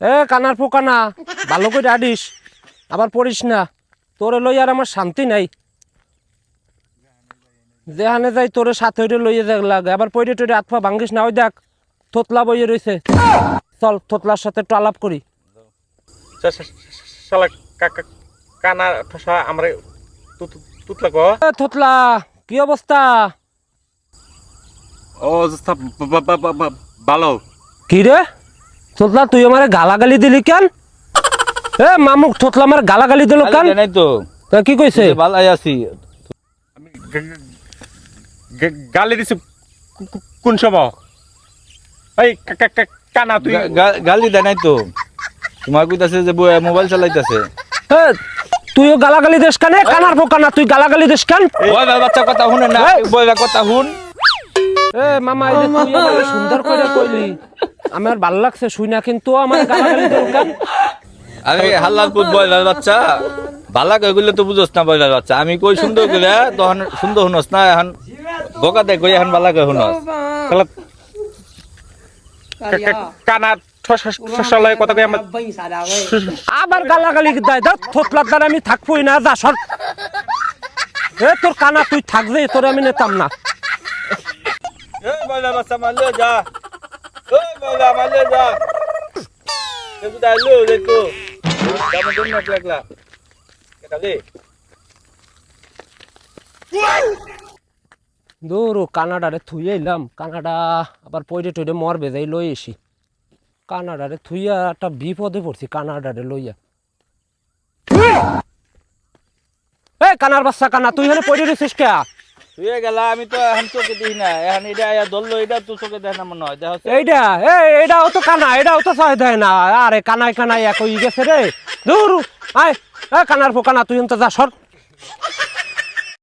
এ কানার পোকা না, ভালো করে আডিস, আবার পড়িস না। তোরে লই আর আমার শান্তি নাই। যেখানে যাই তোরে সাথে লইয়ে যাক লাগে, আবার পড়ে টড়ে আতফা ভাঙ্গিস না। ওই দেখ থতলা বইয়ে রয়েছে, চল থতলার সাথে একটু আলাপ করি। শালা কানা ঠসা আমরা তুতলা গো। থতলা কি অবস্থা? ও ভালো। কি রে থতলা, তুই আমার গালাগালি দিলি কেন? এ মামুক থতলা আমার গালাগালি দিল কেন? নাই তো তা কি কইছে? ভালাই আছি। আমি গালি দিছি কোন সময়? এই কানা তুই গালি দেয় নাই তো, তোমার কইতাছে যে মোবাইল চালাইতাছে। এ তুইও গালাগালি দেশ কেন? কানার পোকা না, তুই গালাগালি দেশ কেন? বয়বা বাচ্চা কথা শুনে না, বয়বা কথা শুন। এ মামা এই যে তুই আমাকে সুন্দর করে কইলি, আমার ভালো লাগছে শুই না, কিন্তু আমার গালাগালি দিল কেন? আরে হাল্লালপুর বয়লার বাচ্চা ভালা কই গেলে তো বুঝছ না। বয়লার বাচ্চা আমি কই সুন্দর করে তখন সুন্দর শুনস না, এখন বকা দেয় কই এখন ভালা কই শুনস। শালা কানা ঠসা লয় কথা কই আমার আবার গালাগালি দেয়। দাও থতলার দ্বারা আমি থাকবই না, যা সর। এ তোর কানা তুই থাকবে, তোর আমি নিতাম না। এই বয়লার বাচ্চা মারলে যা, ওই বয়লা মারলে যা। দেখো দাইলো দেখো কেমন দিন না একলা এটা দে। দূর কানাডারে থুইয়া এলাম, কানাডা আবার পয়ডে টয়ডে মরবে, যাই লই এসি। কানাডারে থুইয়া একটা বিপদে পড়ছি, কানাডারে লইয়া। এ কানার বাচ্চা কানা, তুই এখানে পয়ডে রয়েছিস কে? তুই গেলা আমি তো এখন চোখে দেখি না, এখন এটা ধরলো, এটা তো চোখে দেখ না মনে হয়। দেখ এইটা এটাও তো কানা, এটাও তো চাই দেয় না। আরে কানায় কানায় এক হয়ে গেছে রে। দূর আয়, কানার পোকানা তুই তো যা সর।